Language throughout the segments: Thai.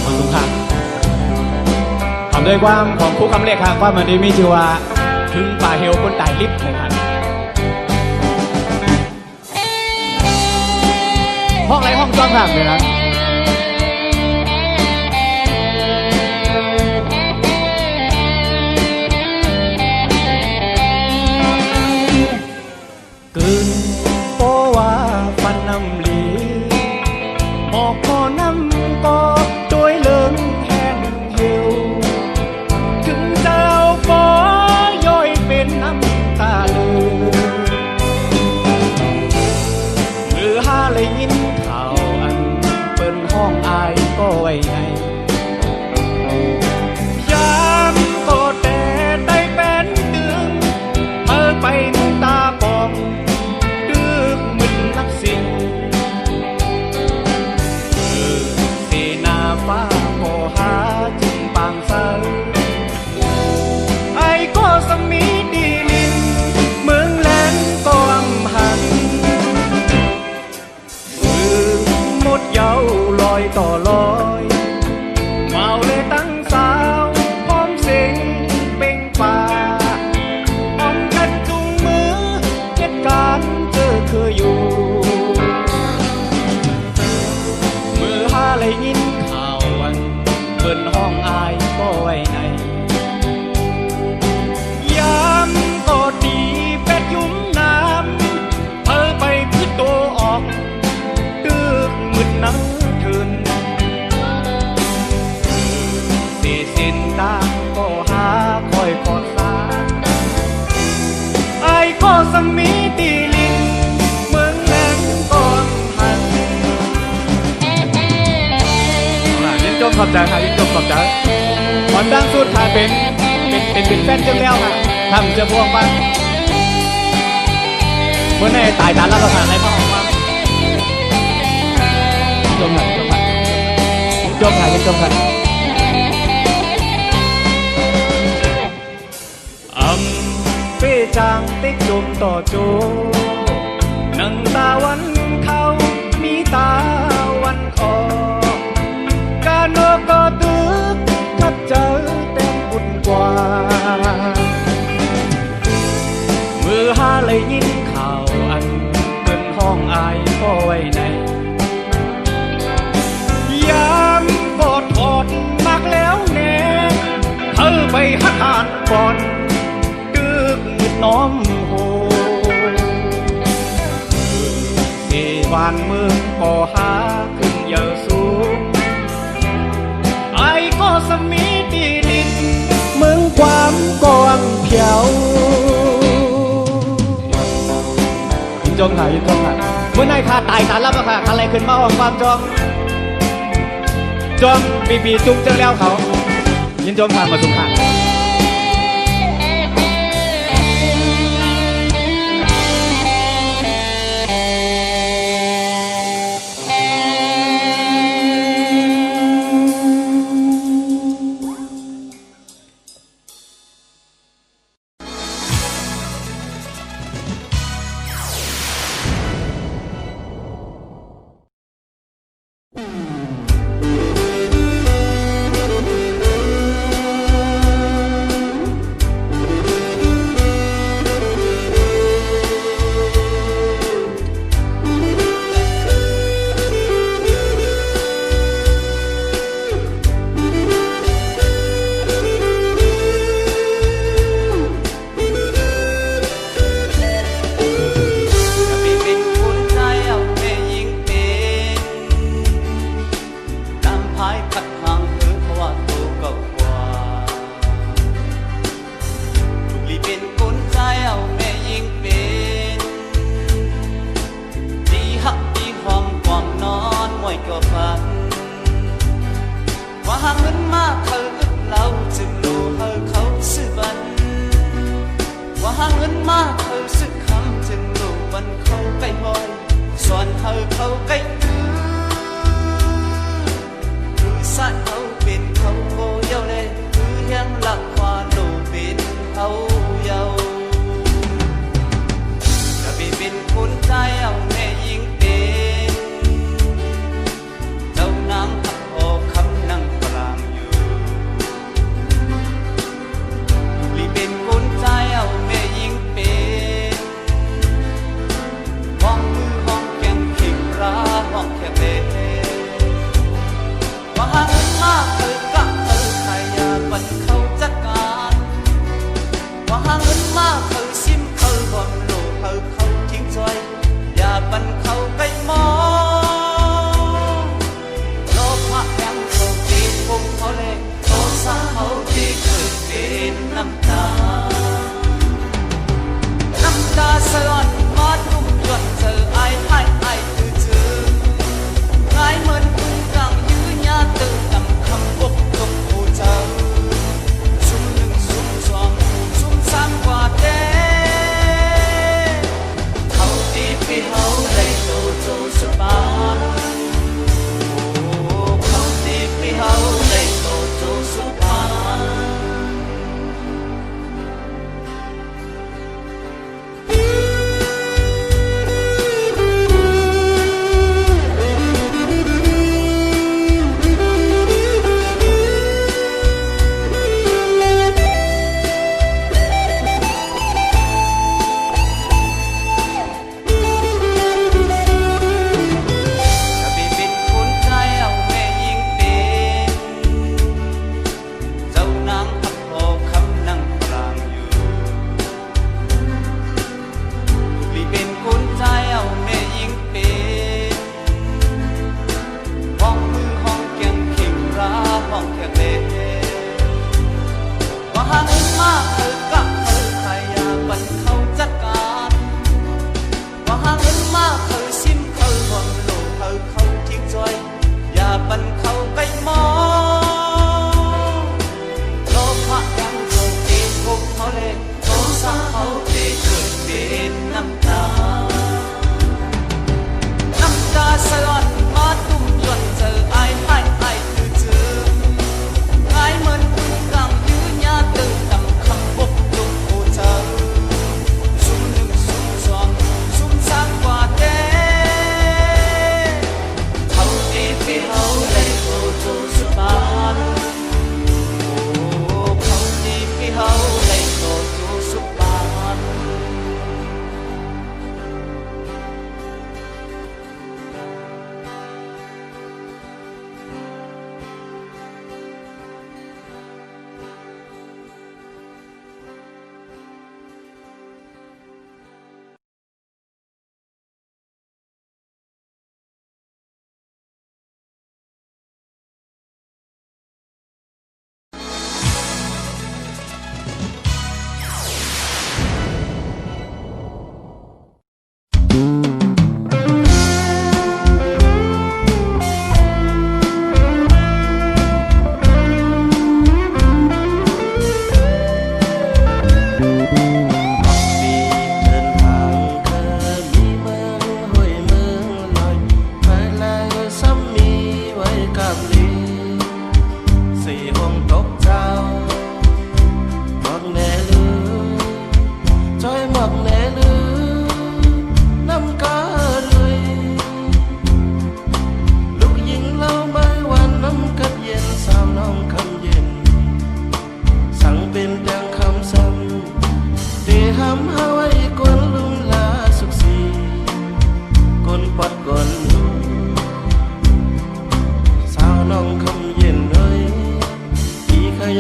เมืองสงขลาทำด้วยความของผู้คำเรียกครับว่ามันนี้มีชื่อว่าถึงป่าเฮลคนตายลิฟต์เลยครับห้องไรห้องจ้องครับเลยครับกึนโอว่าฟันน้ำลีหอกคอน้ำก็โดยเลิงแห้งเหี่ยวถึงเจ้าก็ย่อยเป็นน้ำตาเลือมือหาเลยยินข่าวอันเปิ้นห้องอายก็ไว้ในยามก็แต่ได้เป็นดึงไปมึงตาปองดึกมึนนักสิ่งสีหน้าฟ้าพอหาจึงบางเศร้าไอ้ก็สมีดีลินเมืองแลนก็อำหันหมดเยาลอยต่อลอยเมาเลยตั้งสาวพร้อมเสียงเป่งป่าการเจอเคยอยู่มือหาเลยยินข่าววันเปิดห้องอายก็ไว้ในยามก็ดีเป็ดยุ่มน้ำไปพึ่งตัวออกดึกมึดนังคืนเสียสินตาก็หาคอยกอดสาไอ้ก็สมีตีลินเมืองแหลงก่อนหันยินจมขอบใจค่ะยินจมขอบใจความดังสุดค่ะเป็นแฟนจังแล้วค่ะทำจะพวงบ้างเมื่อในตายตาแล้วก็ผ่านในพ่อออกมาจมค่ะจมค่ะจมค่ะยินจมค่ะเป้จางติ๊กจมต่อโจนังตาวันเขามีตาวันออกกาโนก็ตึกขัดเจอเต็มอุ่นกว่ามือหาเลยยินข่าวอันเปินห้องอายก็ไว้ในยามก็ถอดมากแล้วแน่เธอไปหักหาดก่อนน้อมโหเกวานเมืองก่อหาขึ้นเยอะสูงไอ้ก็สมีดีลินเมืองความกว้างเพียวยินจงค่ะยินจงค่ะเมื่อในข้าตายสารลับค่ะอะไรขึ้นมาออกความจองปีจุกจังแล้วเขายินจงค่ะมาสุขค่ะ ห้องแค่เบว่าหาเงินมากเคยกะเคยใครอยากบันเขาจัดการว่าหาเงินมากเคยซิมเคยบอมโลกเคยเขาทิ้งซอยอย่าบันเขาไปมองโลกพระยังเขาตีผมเขาเล่โตสาเขาที่เคยเป็นน้ำตาสลอนมาตุ้มยนเธอไอ้คือไงเหมือนคุณกลางยืนยาตื่นดำคำบกตกโอเจ้าซุ่มหนึ่งซุ่มสองซุ่มสามกว่าเด้เขาตีพี่เขาได้โตโตสบายเขาตีพี่เขาได้โตโตสบาย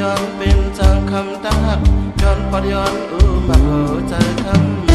ย้อนเป็นจังคำตั้งหักย้อนปอดย้อนมาโหใจคำเ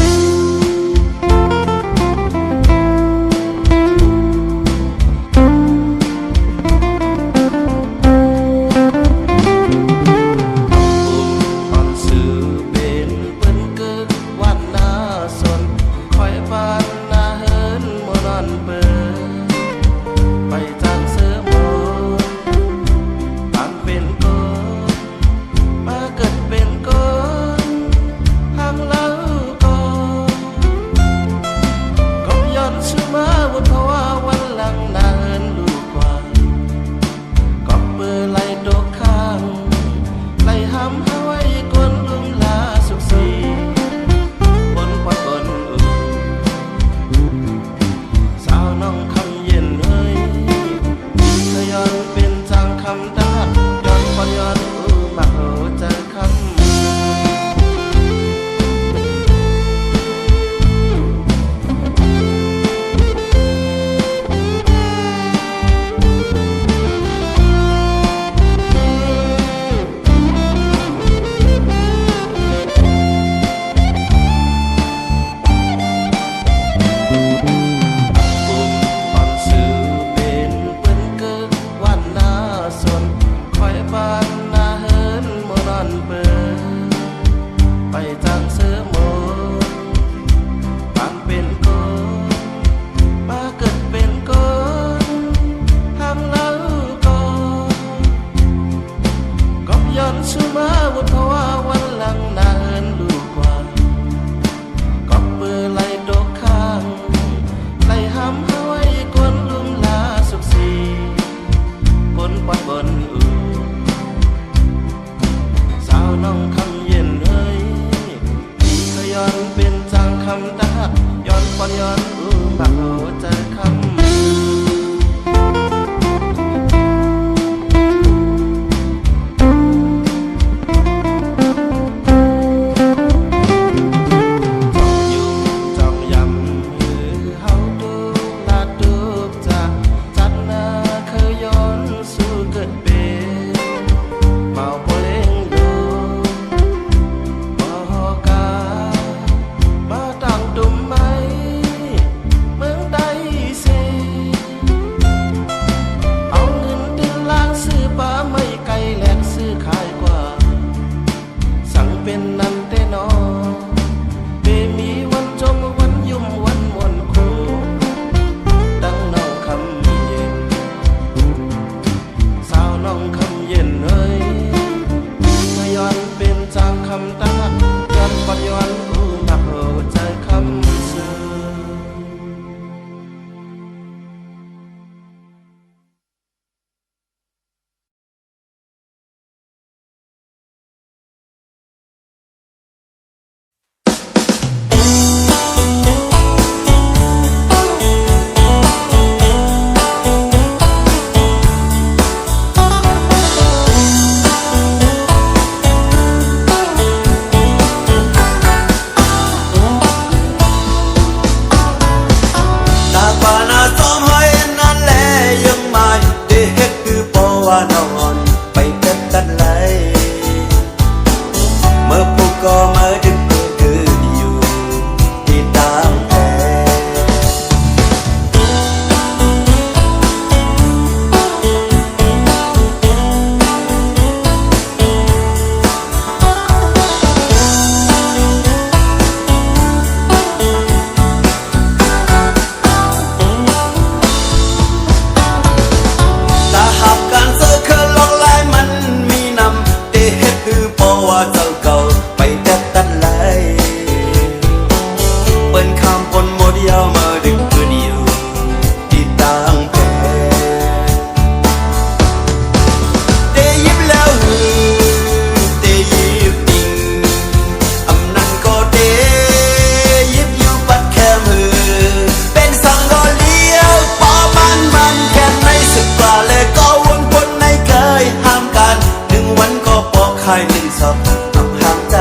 สึกกว่าเลยก็วนวนในเคยห้ามกันหนึ่งวันก็ปอกไข่หนึ่งศพอับห่างใจ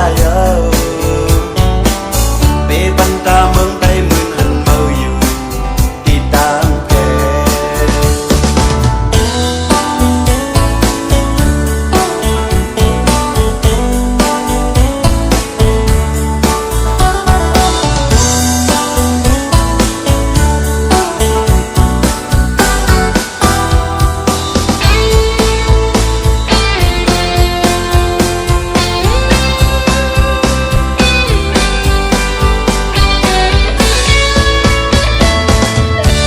เปบันตาเมืองใต้หมื่นหันเมาอยู่ที่ต่างแผ่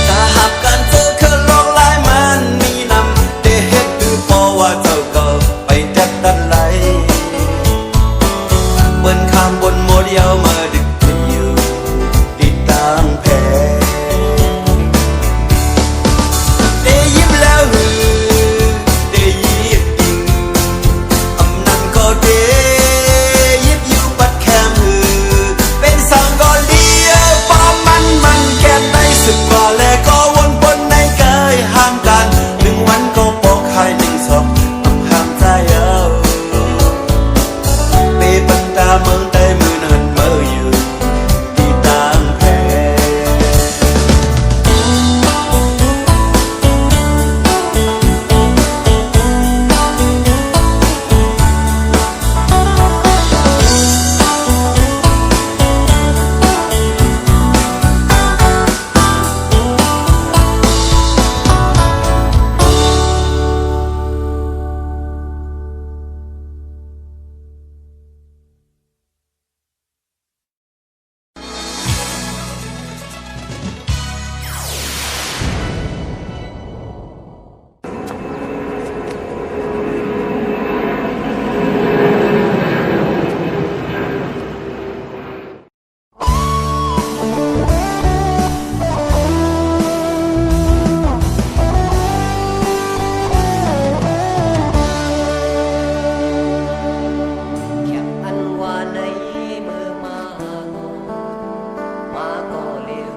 ถ้าหากการเจอคือโลกหลายมันมีนำได้เห็นคือพอว่าเจ้าก็ไปจัดดันไหลเปิ้นข้ามบนโมเดียวมาดึกไปอยู่ที่ต่างแผ่ได้ยิบแล้วหือได้ยิบยิงอำนั้นก็ได้ยิบอยู่ปัดแคมหือเป็นสังก็เลี้ยวป้อมมันแก่ในสึกกว่าแล้วก็วนวนในกายห้ามกันหนึ่งวันก็ปอกไข่หนึ่งศพอำห้ามใจเปบันตาเมืองใต้มือนันเมื่ออยู่ที่ต่างแผ่ แค่อันว่าในมือมาก็เร็ว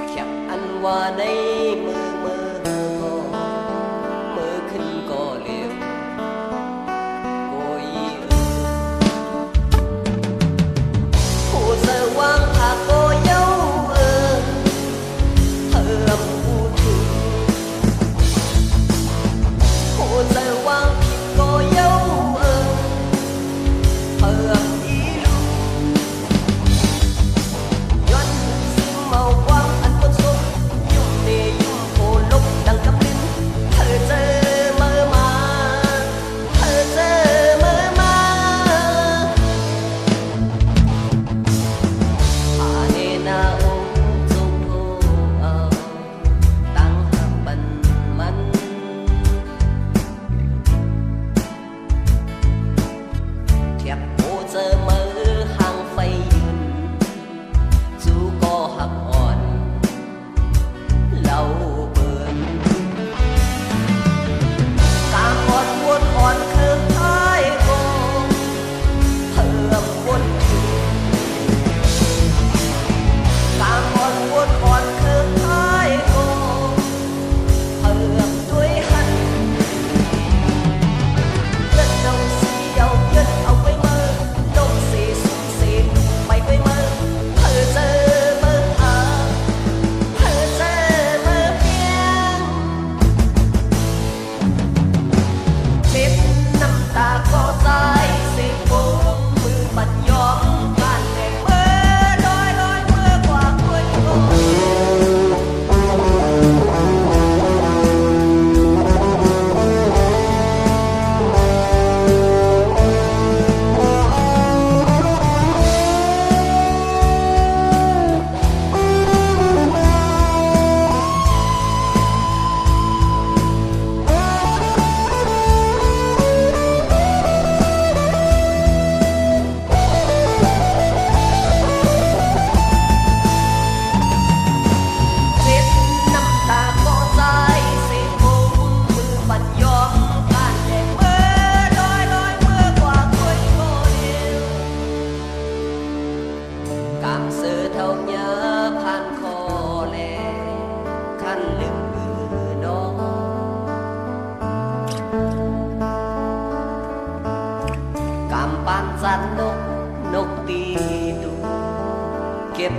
แค่อันว่าในมือก็มือขึ้นก็เร็วโอ้ยผู้สว่างหากก็เย้าเพิ่มผู้ถึง ผู้ใจวางผิดก็เย้าเพิ่มอีลูย้อนสิ่งเมาความอันปนสมยุ่มเนยุ่ม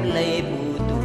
lấy bù tù